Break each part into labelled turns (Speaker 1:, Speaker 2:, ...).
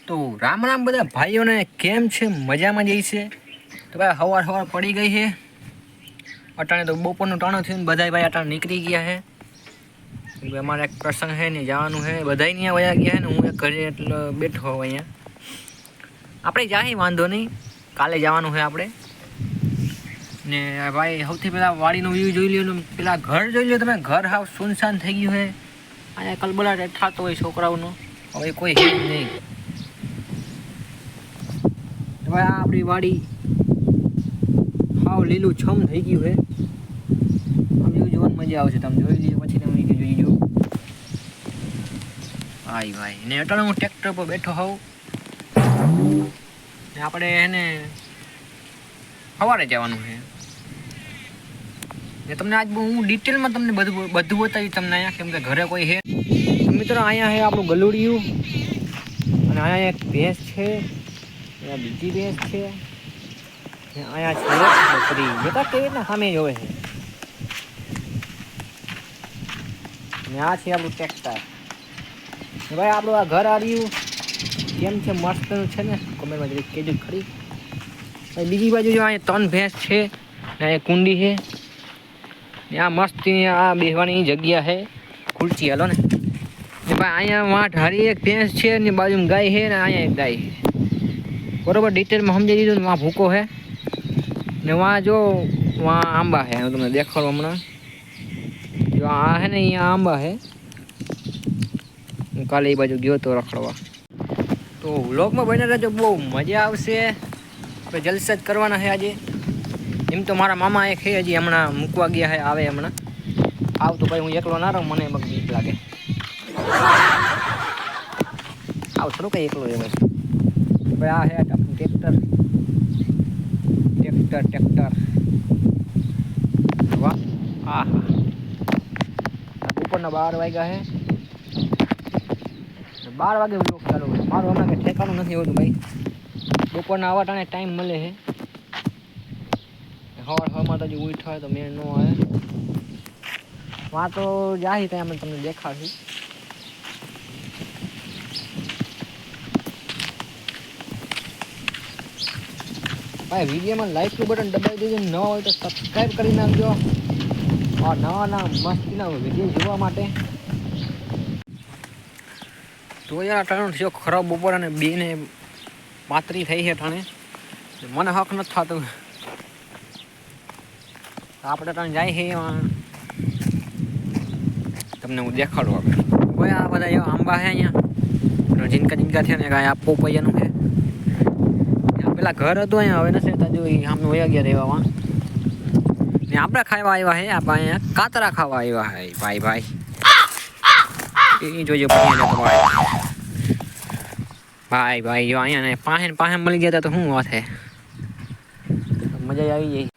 Speaker 1: તો રામ રામ બધા ભાઈઓને, કેમ છે? મજામાં જઈ છે? તો ભાઈ સવાર પડી ગઈ છે. અટાણે તો બપોરનું ટાણું થયું ને બધા ભાઈ અટાણે નીકળી ગયા છે. અમારે એક પ્રસંગ છે ને જવાનું છે. બધા ત્યાં વયા ગયા છે ને હું એક ઘરે એટલે બેઠો હોઉં અહીંયા. આપણે જાય વાંધો નહીં, કાલે જવાનું છે આપણે. ને ભાઈ સૌથી પહેલાં વાડીનો વ્યૂ જોઈ લ્યો ને પેલા ઘર જોઈ લ્યો તમે. ઘર હાવ સુનસાન થઈ ગયું છે. અહીંયા કલબલાટ થતો હોય છોકરાઓનો, હવે કોઈ છે જ નહીં. હવે આ આપણી વાડી હાવ લીલું છમ થઈ ગયું છે. આમ એવું જોવાની મજા આવશે. તમે જોઈ લીધું પછી તમે જોઈ લો. ભાઈ ને અટાણે હું ટ્રેક્ટર પર બેઠો હોઉં ને આપણે એને સવારે જવાનું છે. ને તમને આજ હું ડિટેલમાં તમને બધું બતાવી તમને અહીંયા, કેમ કે ઘરે કોઈ છે. મિત્રો અહીંયા છે આપણું ગલુડિયું અને અહીંયા એક ભેંસ છે, અહીંયા બીજી ભેંસ છે, અહીંયા છે બકરી. બેટા કેવી રીતના સામે જોવે છે. ને આ છે આપણું ટ્રેક્ટર. ભાઈ આપણું આ ઘર આવ્યું કેમ છે? મસ્ત છે ને? કોમેન્ટમાં જરી કહેજો ખરી. બીજી બાજુ જો અહીંયા 3 ભેંસ છે ને અહીંયા કુંડી છે ને આ મસ્તી આ બેસવાની જગ્યા છે, ખુરચી. હાલો ને ભાઈ અહીંયા વાંટ હારી એક ભેંસ છે ને બાજુમાં ગાય છે ને અહીંયા એક ગાય છે. બરોબર ડિટેલમાં સમજી દીધું ને. વાં ભૂકો છે ને વાં જો વાં આંબા છે. હું તમને દેખાડું હમણાં. જો આ છે ને અહીંયા આંબા છે. હું કાલે એ બાજુ ગયો તો રખડવા. તો વ્લોગમાં બન્યા રહેજો, બહુ મજા આવશે. આપણે જલસા જ કરવાના છે આજે. એમ તો મારા મામા એક છે હજી હમણાં મૂકવા ગયા છે, આવે હમણાં. આવ તો ભાઈ હું એકલો ના રહું, મને બીક લાગે. આવ થોડું કંઈ એકલો એ ભાઈ. આ છે આપણું ટ્રેક્ટર. વાહ, હા બપોરના 12 વાગ્યા છે. 12 વાગે વ્લોગ ચાલુ હોય. મારું હમણાં કંઈ ઠેકાણું નથી હોતું ભાઈ. બપોરના આવા ટાણે ટાઈમ મળે છે. હવામાં તો હજી ઉઠા હોય તો મેં ન આવે. વાં તો જાય ત્યાં અમે તમને દેખાડશું. ભાઈ વિડીયોમાં લાઈકનું બટન દબાવી દેજો. નવા હોય તો સબસ્ક્રાઈબ કરી નાખજો. નવા મસ્તીના વિડીયો જોવા માટે. તો યાર અટાણું થયો ખરાબ બપોર અને 2:35 થઈ છે અટાણે. મને હક નથી થતું. આપણે ત્યાં જાય છે તમને હું દેખાડું. આપણે કોઈ આ બધા એવા આંબા છે અહીંયા જીનકા થયા ને કાંઈ આપવું પૈયાનું છે. પેલા ઘર હતું અહીંયા, હવે નથી રહેતા. જો આમનું વયા ગયા રહેવા. ને આપણે ખાવા આવ્યા છે. આપણે અહીંયા કાતરા ખાવા આવ્યા છે ભાઈ. એ જોજો ભાઈ જો અહીંયા ને પાસે મળી ગયા તો શું વાત છે, મજા આવી જાય.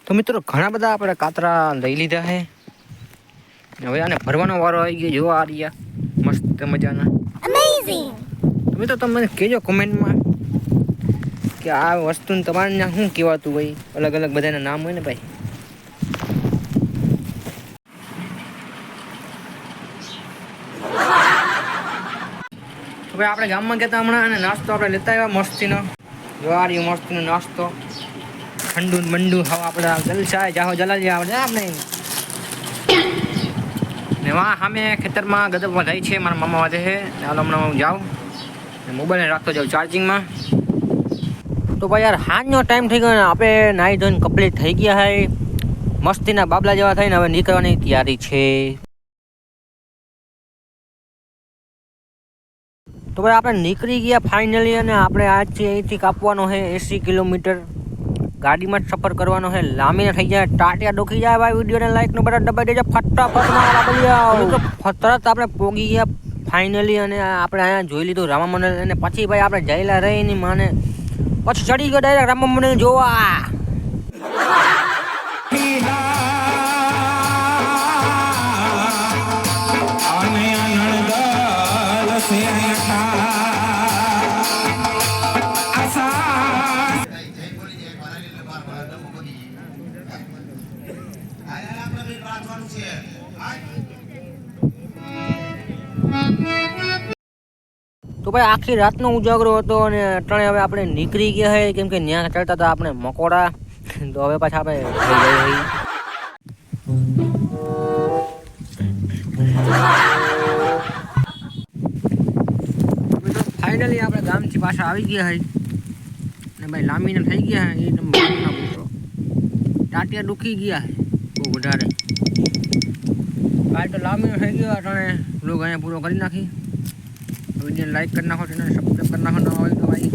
Speaker 1: તો મિત્રો ઘણા બધા આપણે કાતરા લઈ લીધા છે. હવે આને ભરવાનો વારો આવી ગયો. જો આ રહ્યા મસ્ત મજાના. તો મિત્રો તમે મને કહેજો કોમેન્ટમાં કે આ વસ્તુને તમારે ત્યાં શું કહેવાતું હોય. અલગ અલગ બધાના નામ હોય ને ભાઈ. હવે આપણે ગામમાં ગયા હતા હમણાં અને નાસ્તો આપણે લેતા આવ્યા મસ્તીનો. જો આ રહ્યો મસ્તીનો નાસ્તો. ઠંડુ મંડુ ખાવા આપણે જલસા જાહો જલાલી આપણે. ને વાં સામે ખેતરમાં ગદબમાં જાય છે. મારા મામા વાંધે છે. હાલ હમણાં હું જાઉં મોબાઈલને રાખતો જાઉં ચાર્જિંગમાં. તો ભાઈ યાર સાંજનો ટાઈમ થઈ ગયો ને આપણે નાહી ધોઈને કમ્પ્લીટ થઈ ગયા છે. મસ્તીના બાબલા જેવા થઈને હવે નીકળવાની તૈયારી છે. તો ભાઈ આપણે નીકળી ગયા ફાઇનલી. અને આપણે આજથી અહીંથી કાપવાનો છે 80 કિલોમીટર. ગાડીમાં જ સફર કરવાનો છે. લાંબીને થઈ જાય, ટાટિયા ડોકી જાય ભાઈ. વિડીયોને લાઈકનું બટન દબાવી દેજો ફટાફટ. તરત આપણે પોગી ગયા ફાઇનલી. અને આપણે અહીંયા જોઈ લીધું રામા મંદિર. અને પછી ભાઈ આપણે જયલા રહીની માને પછી ચડી ગયો ડાયરેક્ટ રામા મંદિર જોવા. તો ભાઈ આખી રાતનો ઉજાગરો હતો અને અટાણે હવે આપણે નીકળી ગયા છે કેમ કે ત્યાં ચડતા હતા આપણે મકોડા. તો હવે પાછા આપણે ફાઇનલી આપણે ગામથી પાછા આવી ગયા છે ને ભાઈ લાંબીને થઈ ગયા છે એ તમે પૂછો ટાટિયા દુખી ગયા છે બહુ વધારે. કાલ તો લાંબીનો થઈ ગયો અટાણે લોક અહીંયા પૂરો કરી નાખી. વિડીયો લાઈક કરી નાખો, ચેનલ સબસ્ક્રાઈબ કરી નાખો, ન હોય તો ભાઈ